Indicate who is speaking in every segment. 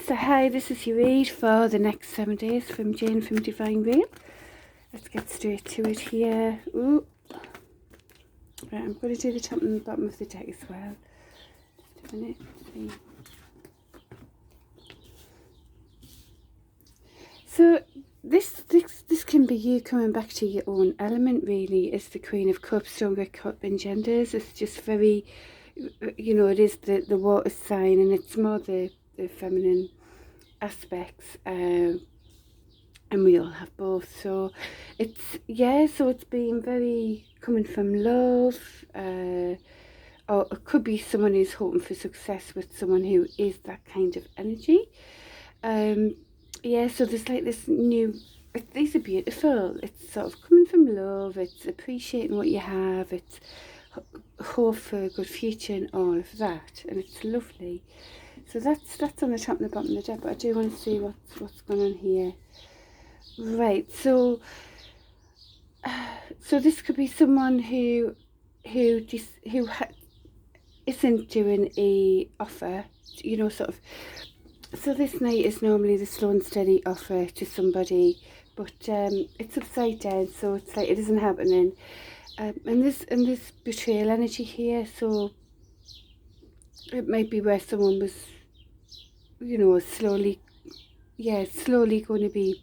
Speaker 1: Cancer, hi, this is your read for the next 7 days from Jane from Divine Wheel. Let's get straight to it here. Ooh. Right, I'm going to do the top and the bottom of the deck as well. Just a minute. See. So this can be you coming back to your own element, really. It's the Queen of Cups. Don't get caught in genders. It's just very, you know, it is the water sign, and it's more the feminine aspects, and we all have both. So it's, yeah, so it's been very coming from love, or it could be someone who's hoping for success with someone who is that kind of energy. Yeah, so there's like this new, these are beautiful. It's sort of coming from love, it's appreciating what you have, it's hope for a good future and all of that, and it's lovely. So that's on the top and the bottom of the deck, but I do want to see what's going on here. Right, so this could be someone who isn't doing a offer, you know, sort of. So this Knight is normally the slow and steady offer to somebody, but it's upside down, so it's like it isn't happening. And this betrayal energy here, so it might be where someone was, you know, slowly going to be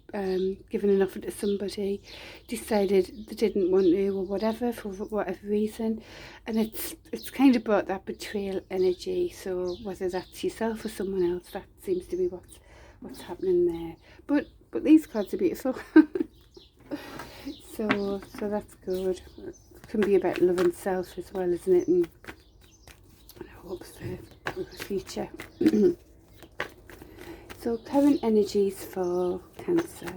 Speaker 1: given an offer to somebody, decided they didn't want to or whatever, for whatever reason, and it's kind of brought that betrayal energy. So whether that's yourself or someone else, that seems to be what's happening there. But these cards are beautiful. so that's good. It can be about love and self as well, isn't it? And hopes for the future. So current energies for Cancer.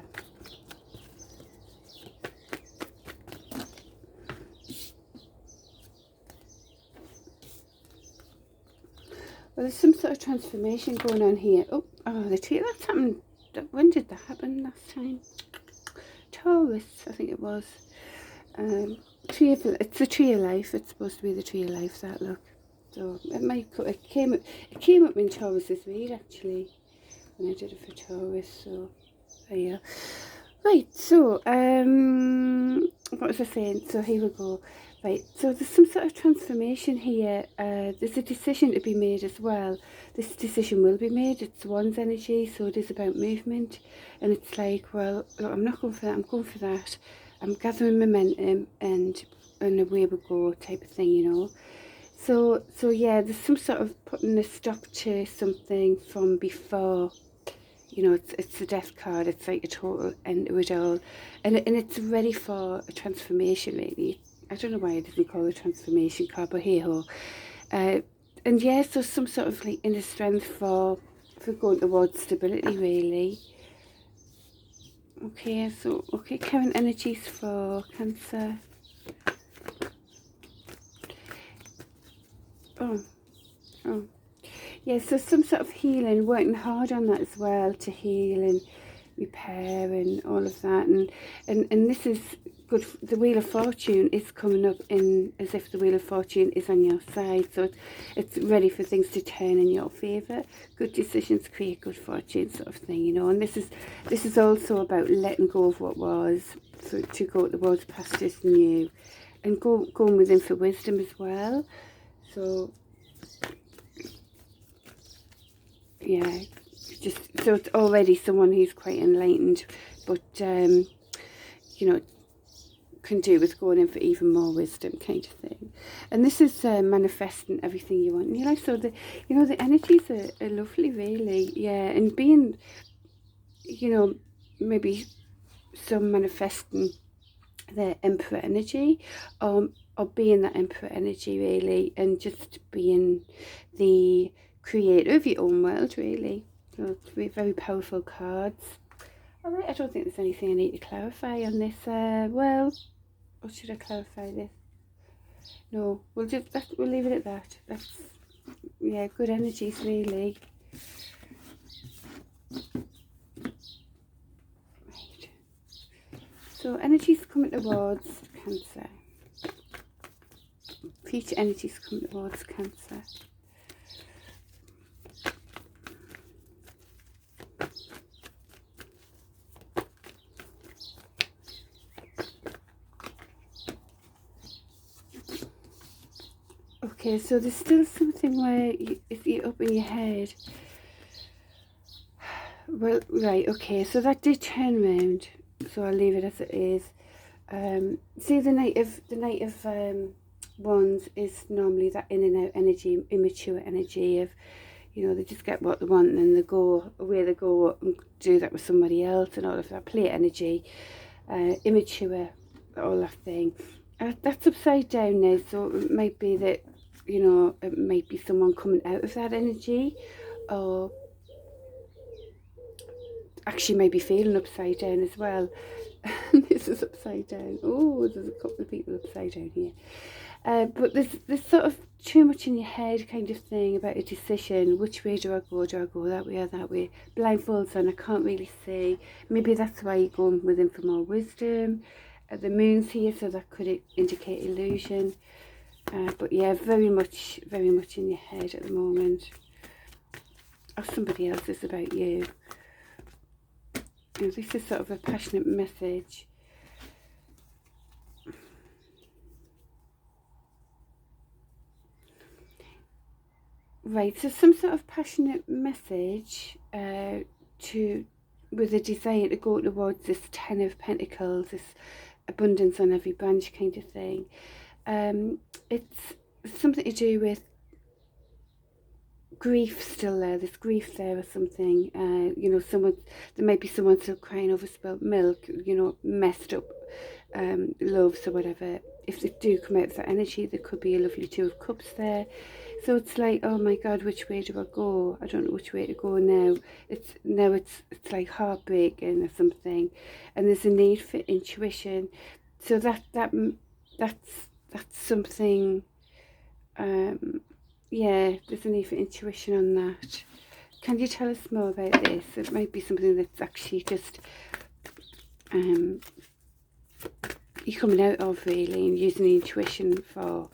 Speaker 1: Well, there's some sort of transformation going on here. Oh, the tree, that's happened. When did that happen last time? Taurus, I think it was. It's the tree of life. It's supposed to be the tree of life, that look. So it came up in Taurus's read, actually, when I did it for Taurus. So there you go. Right, so what was I saying? So here we go. Right, so there's some sort of transformation here. There's a decision to be made as well. This decision will be made. It's one's energy, so it is about movement. And it's like, well, look, I'm not going for that, I'm going for that. I'm gathering momentum, and away we go type of thing, you know. So yeah, there's some sort of putting a stop to something from before. You know, it's the Death card. It's like a total end to it all, and it's ready for a transformation, really. I don't know why I didn't call it a transformation card, but hey ho. And yeah, so some sort of like inner strength for going towards stability, really. Okay, so current energies for Cancer. Oh. Yeah, so some sort of healing, working hard on that as well, to heal and repair and all of that. And this is good. The Wheel of Fortune is coming up in as if the Wheel of Fortune is on your side. So it's ready for things to turn in your favour. Good decisions create good fortune, sort of thing, you know. And this is also about letting go of what was, so to go towards pastures new, and going within for wisdom as well. So yeah, just so it's already someone who's quite enlightened, but you know, can do with going in for even more wisdom, kind of thing. And this is manifesting everything you want in your life. So the energies are lovely, really. Yeah, and being, you know, maybe some manifesting the Emperor energy, or being that Emperor energy, really, and just being the creator of your own world, really. So three very powerful cards. All right, I don't think there's anything I need to clarify on this. Well, or should I clarify this? No, we'll leave it at that. That's, yeah, good energies, really. Right. So energies coming towards Cancer. Future energies coming towards Cancer. Okay, so there's still something where if you're up in your head. Well, right, okay, so that did turn round, so I'll leave it as it is. See, the Knight of Wands is normally that in and out energy, immature energy of, you know, they just get what they want and then they go away, they go and do that with somebody else and all of that play energy, immature, all that thing. That's upside down now, so it might be that, you know, it might be someone coming out of that energy, or actually maybe feeling upside down as well. This is upside down. Oh, there's a couple of people upside down here. But there's sort of too much in your head kind of thing about a decision. Which way do I go? Do I go that way or that way? Blindfolds on, I can't really see. Maybe that's why you're going within for more wisdom. The moon's here, so that could indicate illusion. But yeah, very much in your head at the moment. Or somebody else is about you. This is sort of a passionate message. Right, so some sort of passionate message with a desire to go towards this Ten of Pentacles, this abundance on every branch kind of thing. It's something to do with grief still there. There's grief there or something. You know, there might be someone still crying over spilt milk, you know, messed up loves or whatever. If they do come out of that energy, there could be a lovely Two of Cups there. So it's like, oh my God, which way do I go? I don't know which way to go now. It's like heartbreaking or something, and there's a need for intuition. So that's something. Yeah, there's a need for intuition on that. Can you tell us more about this? It might be something that's actually just you're coming out of, really, and using the intuition for.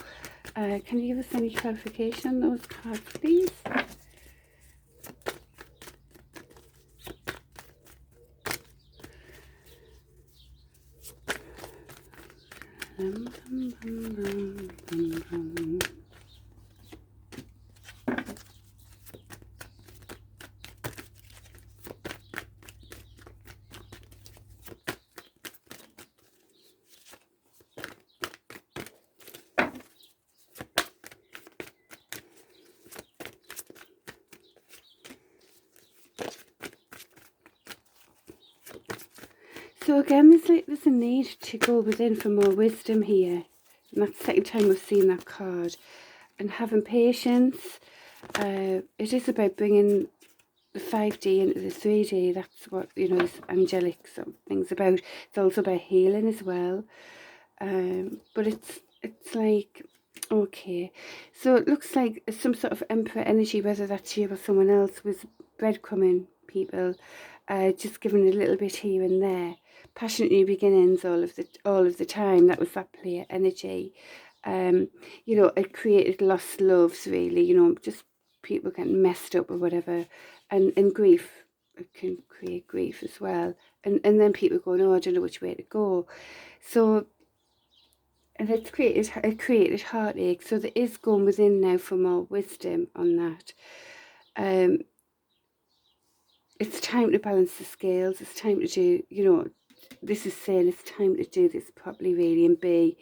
Speaker 1: Can you give us any clarification on those cards, please? So again, there's a need to go within for more wisdom here. And that's the second time we've seen that card. And having patience. It is about bringing the 5D into the 3D. That's what, you know, this angelic sort of thing's about. It's also about healing as well. But it's like, okay. So it looks like some sort of Emperor energy, whether that's you or someone else, was breadcrumbing people. Just giving a little bit here and there. Passionate new beginnings all of the time. That was that player energy. You know, it created lost loves, really, you know, just people getting messed up or whatever, and grief. It can create grief as well, and then people go, no, I don't know which way to go. So, and it created heartache. So there is going within now for more wisdom on that. It's time to balance the scales. It's time to do, you know, this is saying it's time to do this properly, really, and be,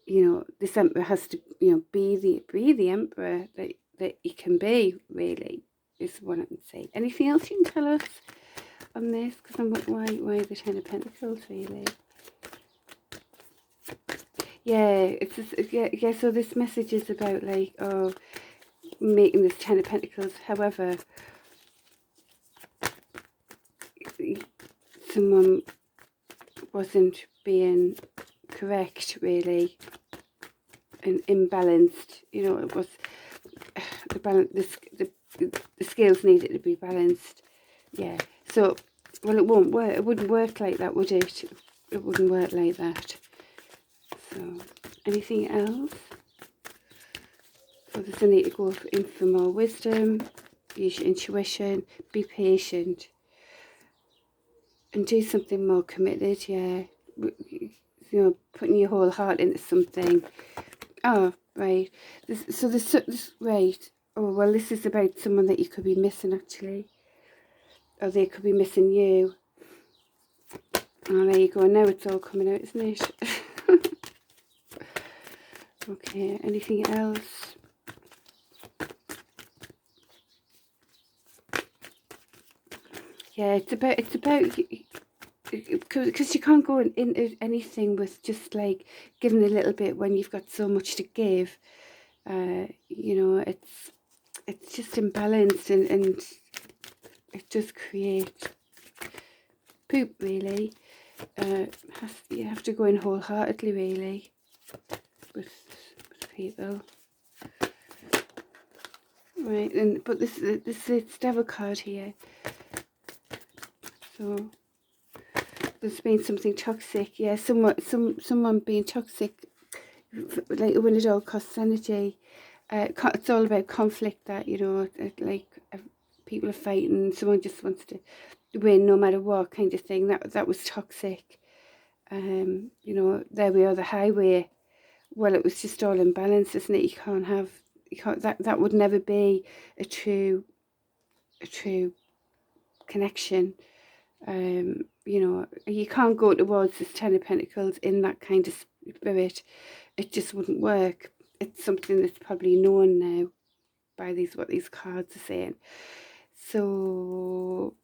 Speaker 1: you know, this emperor has to, you know, be the emperor that he can be, really, is what I can say. Anything else you can tell us on this? Because why the Ten of Pentacles, really? Yeah, it's just, yeah. So this message is about, like, oh, making this Ten of Pentacles. However, someone wasn't being correct, really, and imbalanced. You know, it was the balance. The scales needed to be balanced. Yeah. So, well, it won't work. It wouldn't work like that, would it? It wouldn't work like that. So, anything else? So there's a need to go in for more wisdom. Use your intuition. Be patient. And do something more committed, yeah. You know, putting your whole heart into something. Oh, Right. Right. Oh, well, this is about someone that you could be missing, actually. Or they could be missing you. Oh, there you go. Now it's all coming out, isn't it? Okay, anything else? Yeah, it's about because you can't go into anything with just like giving a little bit when you've got so much to give. You know, it's just imbalanced, and it does create poop, really. You have to go in wholeheartedly, really, with people. Right, but this is devil card here. So there's been something toxic, yeah. Someone being toxic, like when it all costs energy. It's all about conflict. That, you know, like people are fighting. Someone just wants to win no matter what, kind of thing. That was toxic. You know, there we are, the highway. Well, it was just all imbalanced, isn't it? That would never be a true connection. You know, you can't go towards this Ten of Pentacles in that kind of spirit. It just wouldn't work. It's something that's probably known now by what these cards are saying. So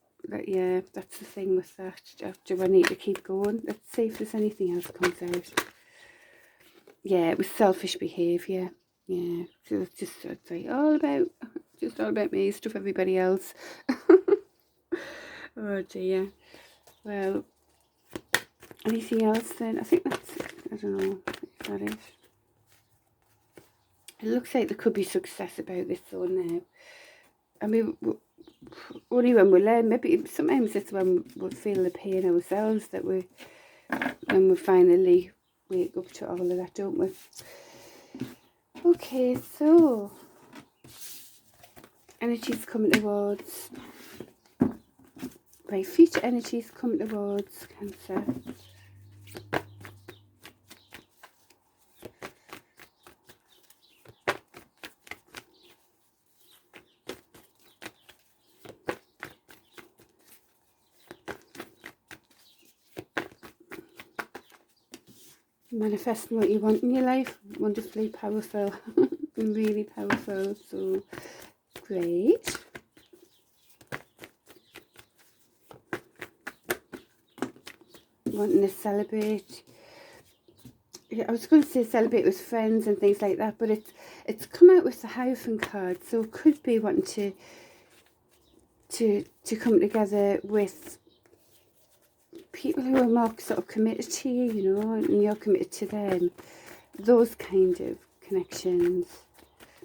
Speaker 1: yeah, that's the thing with that. Do I need to keep going? Let's see if there's anything else comes out. Yeah, it was selfish behaviour. Yeah, so it's like all about me, stuff everybody else. Oh dear. Well, anything else then? I think that's, I don't know, is that it? It looks like there could be success about this though now. I mean, only when we learn, maybe sometimes it's when we feel the pain ourselves that when we finally wake up to all of that, don't we? Okay, so energies coming towards, right, future energies coming towards Cancer. Manifesting what you want in your life, wonderfully powerful. Really powerful, so great. Wanting to celebrate, yeah, I was going to say celebrate with friends and things like that, but it's come out with the Hierophant card, so it could be wanting to come together with people who are more sort of committed to you, you know, and you're committed to them. Those kind of connections,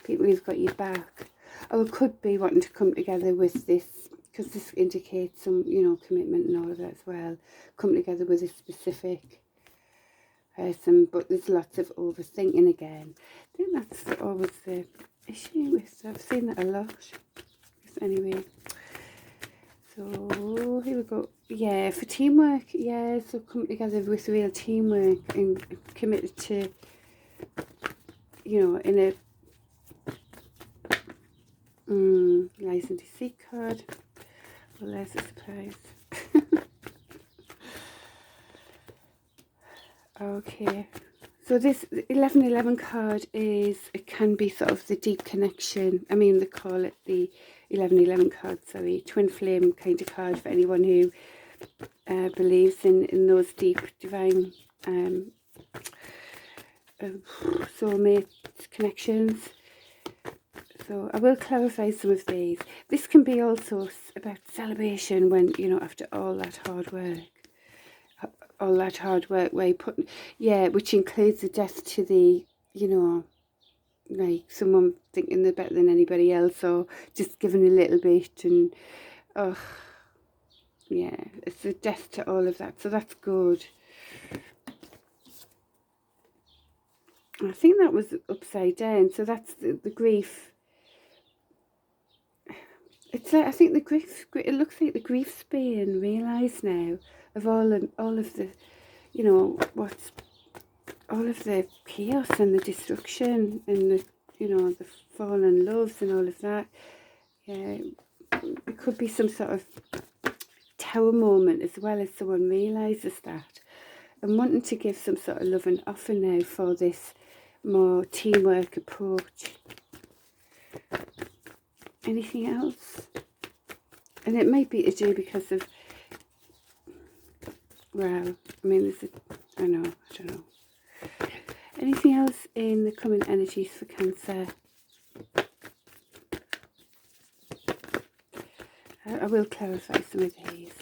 Speaker 1: people who've got your back. Or it could be wanting to come together with this, because this indicates some, you know, commitment and all of that as well. Come together with a specific person, but there's lots of overthinking again. I think that's always the issue with, I've seen that a lot. Anyway, so here we go. Yeah, for teamwork, yeah, so come together with real teamwork and committed to, you know, in a lies and deceit card. Well, there's a surprise. Okay, so this 1111 card is, it can be sort of the deep connection. I mean, they call it the 1111 card, sorry, twin flame kind of card for anyone who believes in those deep divine soulmate connections. So I will clarify some of these. This can be also about celebration when, you know, after all that hard work where you put, yeah, which includes the death to the, you know, like someone thinking they're better than anybody else, or just giving a little bit, and oh yeah, it's a death to all of that, so that's good. I think that was upside down, so that's the grief. It's like, I think the grief, it looks like the grief's being realised now of all of the, you know, what's all of the chaos and the destruction and the, you know, the fallen loves and all of that. Yeah, it could be some sort of tower moment as well, as someone realises that and wanting to give some sort of love and offer now for this more teamwork approach. Anything else? And it might be to do because of, well, I mean, there's a, I don't know. Anything else in the coming energies for Cancer? I will clarify some of these.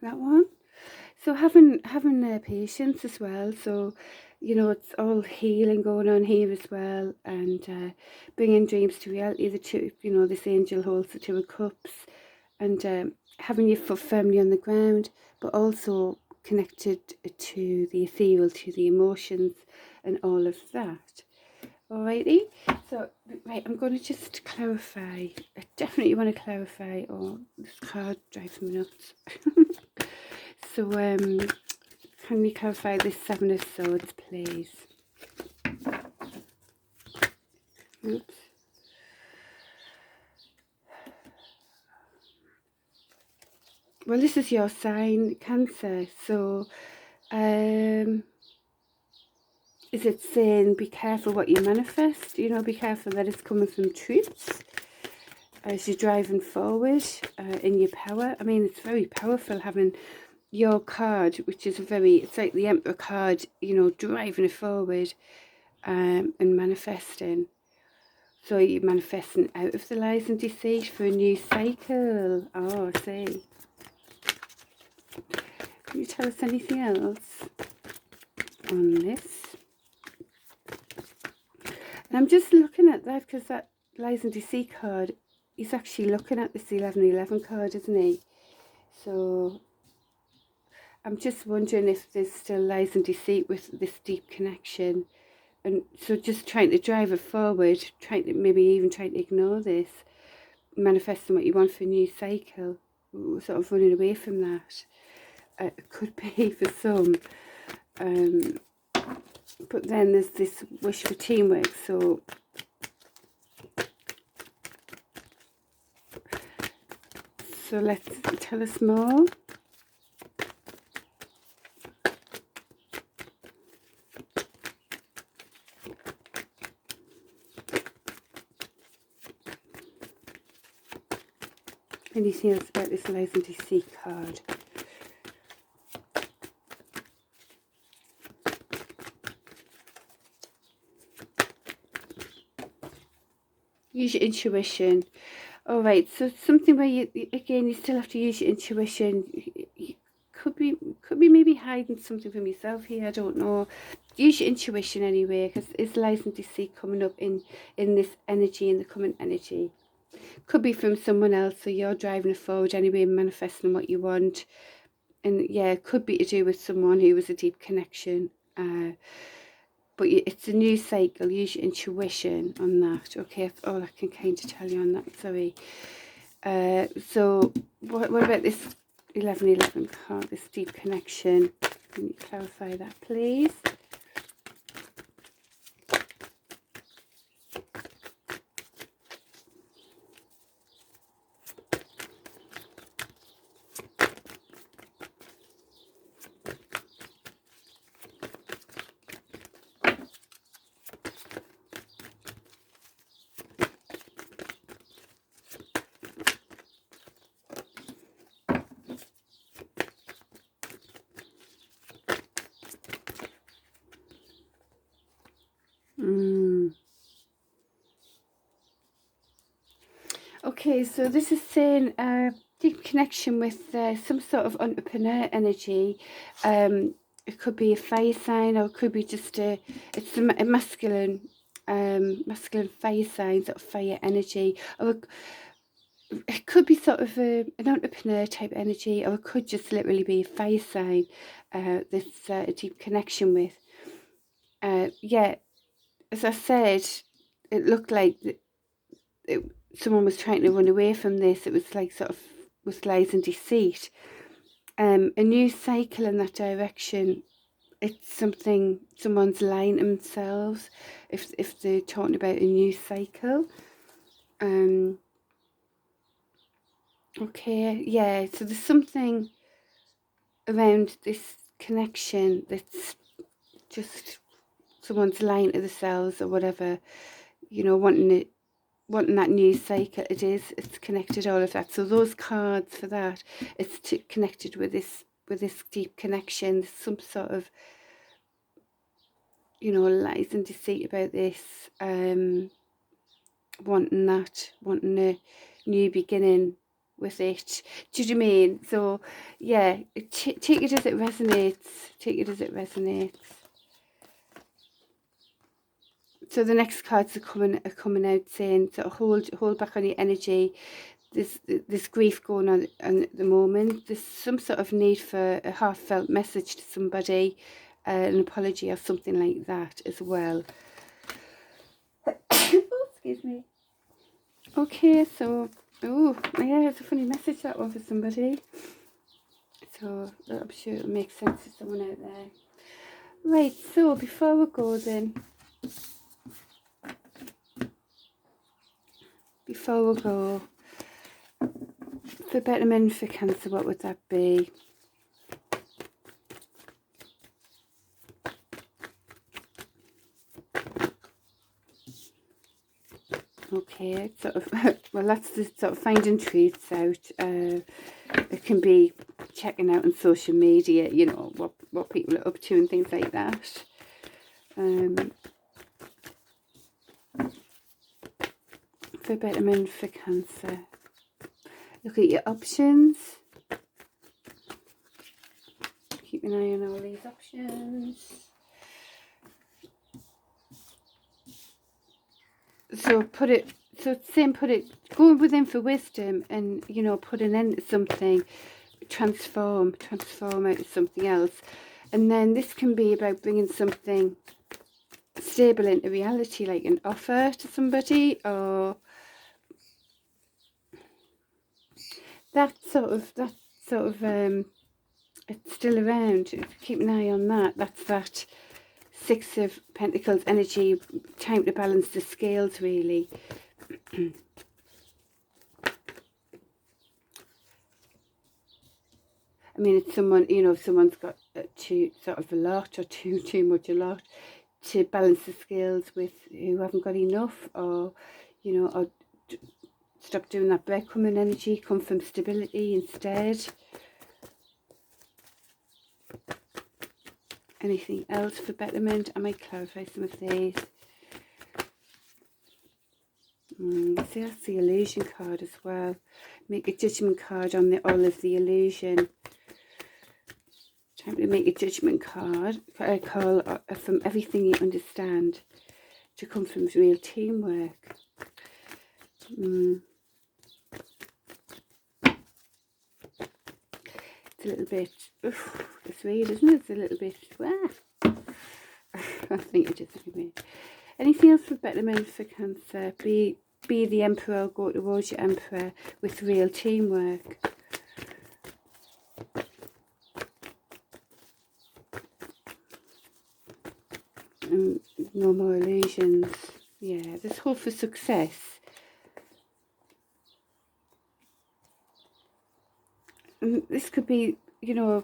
Speaker 1: That one. So having patience as well. So, you know, it's all healing going on here as well, and bringing dreams to reality. The two, you know, this angel holds the Two of Cups, and having your foot firmly on the ground, but also connected to the ethereal, to the emotions, and all of that. Alrighty, so right, I'm going to just clarify. I definitely want to clarify. Oh, this card drives me nuts. So, can you clarify this Seven of Swords, please? Oops. Well, this is your sign, Cancer. So, is it saying be careful what you manifest? You know, be careful that it's coming from truths as you're driving forward in your power. I mean, it's very powerful having your card, which is it's like the Emperor card, you know, driving it forward and manifesting. So you're manifesting out of the lies and deceit for a new cycle. Oh, I see. Can you tell us anything else on this? And I'm just looking at that because that lies and deceit card, he's actually looking at this 1111 card, isn't he? So I'm just wondering if there's still lies and deceit with this deep connection. And so just trying to drive it forward, maybe even trying to ignore this, manifesting what you want for a new cycle, sort of running away from that. It could be for some. But then there's this wish for teamwork, so let's tell us more. Anything else about this lies and deceit card? Use your intuition. All right, so something where you still have to use your intuition. You could be maybe hiding something from yourself here. I don't know. Use your intuition anyway, because it's lies and deceit coming up in this energy, in the coming energy. Could be from someone else, so you're driving it forward anyway, manifesting what you want. And yeah, it could be to do with someone who was a deep connection. But it's a new cycle. Use your intuition on that. Okay, that's all I can kind of tell you on that. Sorry. So what about this 1111 card, this deep connection? Can you clarify that, please? Okay, so this is saying deep connection with some sort of entrepreneur energy. It could be a fire sign, or it could be just it's a masculine fire sign, sort of fire energy, or it could be sort of an entrepreneur type energy, or it could just literally be a fire sign. This a deep connection with. Yeah, as I said, it looked like someone was trying to run away from this. It was like sort of with lies and deceit. a new cycle in that direction. It's something someone's lying to themselves if they're talking about a new cycle. Okay, yeah, so there's something around this connection that's just someone's lying to themselves or whatever, you know, wanting that new cycle. It's connected, all of that. So those cards for that, it's connected with this deep connection. There's some sort of, you know, lies and deceit about this, wanting a new beginning with it. Do you know what I mean? So yeah, take it as it resonates. Take it as it resonates. So the next cards are coming out saying, sort of hold back on your energy. There's grief going on at the moment. There's some sort of need for a heartfelt message to somebody, an apology or something like that as well. Oh, excuse me. Okay, so yeah, it's a funny message, that one, for somebody. So I'm sure it'll make sense to someone out there. Right, so before we go then, for betterment for Cancer, what would that be? Okay, sort of, well, that's the sort of finding truths out. It can be checking out on social media, you know, what people are up to and things like that. For betterment for Cancer, look at your options. Keep an eye on all these options. So go within for wisdom, and, you know, put an end to something, transform out of something else. And then this can be about bringing something stable into reality, like an offer to somebody, or that sort of it's still around. Keep an eye on that. That's that Six of Pentacles energy, time to balance the scales, really. I mean, it's someone, you know, if someone's got too sort of a lot, or too much a lot, to balance the scales with who haven't got enough, or, you know, or stop doing that breadcrumbing energy, come from stability instead. Anything else for betterment? I might clarify some of these. See, that's the illusion card as well. Make a judgment card on the all of the illusion. Time to make a judgment card, call from everything you understand, to come from real teamwork. It's a little bit, it's weird, isn't it? It's a little bit, I think it just anyway. Anything else for betterment for Cancer? Be the Emperor, go towards your Emperor with real teamwork. No more illusions. Yeah, there's hope for success. And this could be, you know,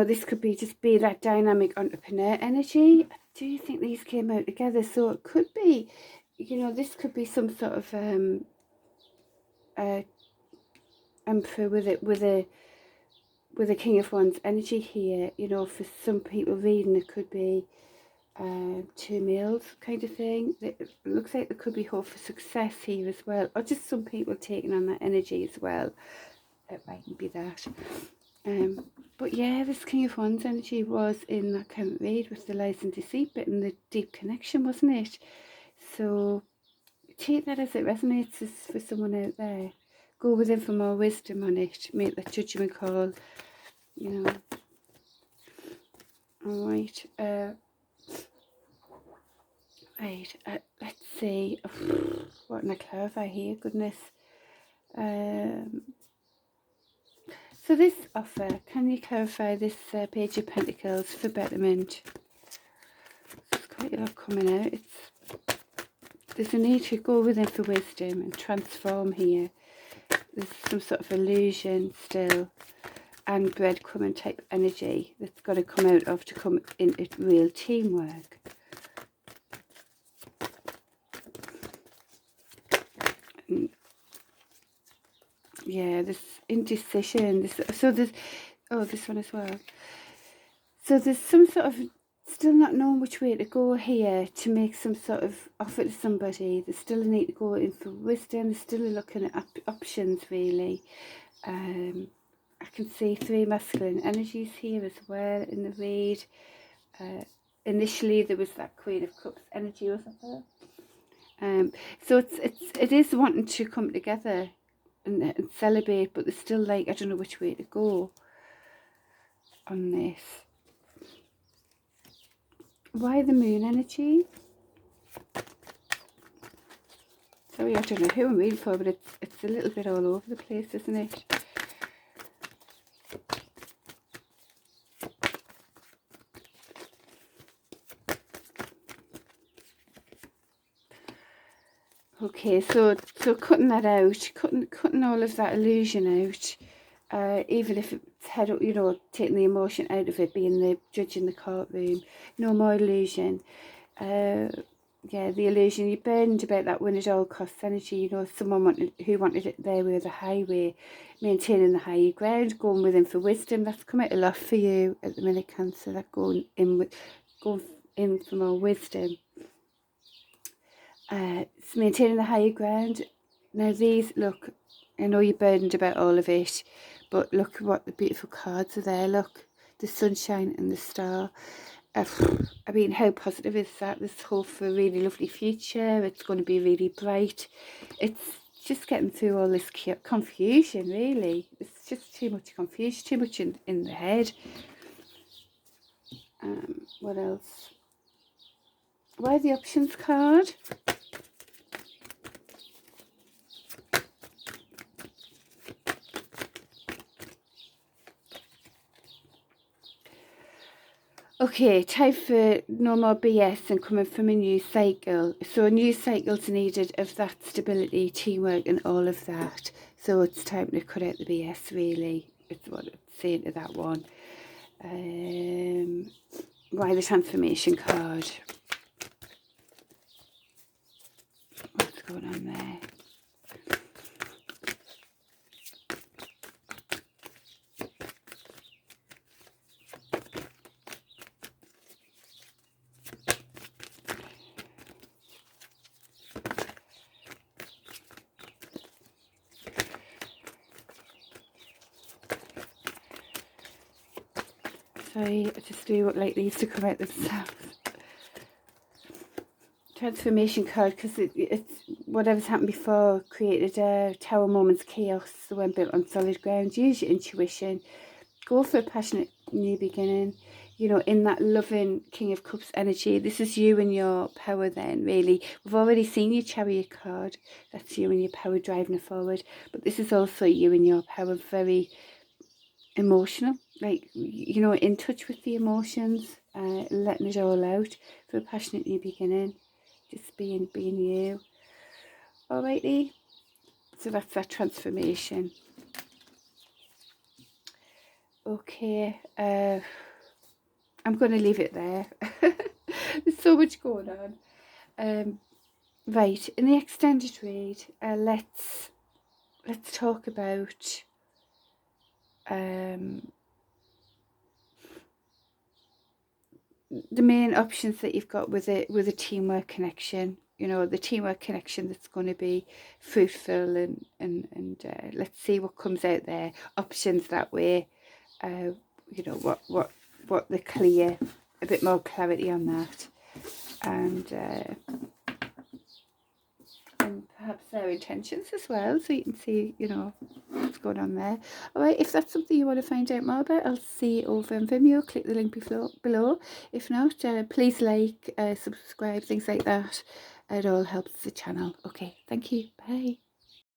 Speaker 1: this could be just be that dynamic entrepreneur energy. I do think these came out together, so it could be, you know, this could be some sort of Emperor with a King of Wands energy here. You know, for some people reading, it could be two males kind of thing. It looks like there could be hope for success here as well, or just some people taking on that energy as well. It mightn't be that. But yeah, this King of Wands energy was in that current read with the lies and deceit bit and the deep connection, wasn't it? So take that as it resonates for someone out there. Go within for more wisdom on it. Make that judgment call, you know. Alright. Right, let's see. What can I clarify here? Goodness. So this offer, can you clarify this Page of Pentacles for betterment? There's quite a lot coming out. There's a need to go within for wisdom and transform here. There's some sort of illusion still and breadcrumbing type energy that's got to come out of to come into real teamwork. And yeah, this indecision. There's this one as well. So there's some sort of still not knowing which way to go here to make some sort of offer to somebody. There's still a need to go in for wisdom. There's still looking at options really. I can see 3 masculine energies here as well in the read. Initially there was that Queen of Cups energy, wasn't there? So it is wanting to come together and celebrate, but there's still like, I don't know which way to go on this. Why the Moon energy? Sorry, I don't know who I'm reading for, but it's a little bit all over the place, isn't it? Okay, so cutting that out, cutting all of that illusion out, even if it's head up, you know, taking the emotion out of it, being the judge in the courtroom, no more illusion. Yeah, the illusion, you're burdened about that win at all costs energy, you know, someone who wanted it their way, the highway, maintaining the higher ground, going within for wisdom. That's come out a lot for you at the minute, Cancer, that going in for more wisdom. It's maintaining the higher ground. Now these, look, I know you're burdened about all of it, but look what the beautiful cards are there. Look, the sunshine and the star. I mean, how positive is that? There's hope for a really lovely future. It's going to be really bright. It's just getting through all this confusion, really. It's just too much confusion, too much in the head. What else? Why the options card? Okay, time for no more BS and coming from a new cycle. So a new cycle's needed of that stability, teamwork and all of that. So it's time to cut out the BS, really. It's what it's saying to that one. Why the transformation card? What's going on there? Sorry, I just do what like these to come out themselves. Transformation card, because it's whatever's happened before created a tower moment's chaos, the one built on solid ground. Use your intuition, go for a passionate new beginning, you know, in that loving King of Cups energy. This is you and your power then, really. We've already seen your Chariot card, that's you and your power driving it forward, but this is also you and your power, very emotional, like, you know, in touch with the emotions, letting it all out for a passionate new beginning. Just being you. Alrighty. So that's that transformation. Okay. I'm going to leave it there. There's so much going on. Right. In the extended read, let's talk about the main options that you've got with a teamwork connection. You know, the teamwork connection that's going to be fruitful, and let's see what comes out there. Options that way. You know, what the clear, a bit more clarity on that. And and perhaps their intentions as well, so you can see, you know, what's going on there. Alright, if that's something you want to find out more about, I'll see you over on Vimeo. Click the link below. If not, please like, subscribe, things like that. It all helps the channel. Okay, thank you. Bye.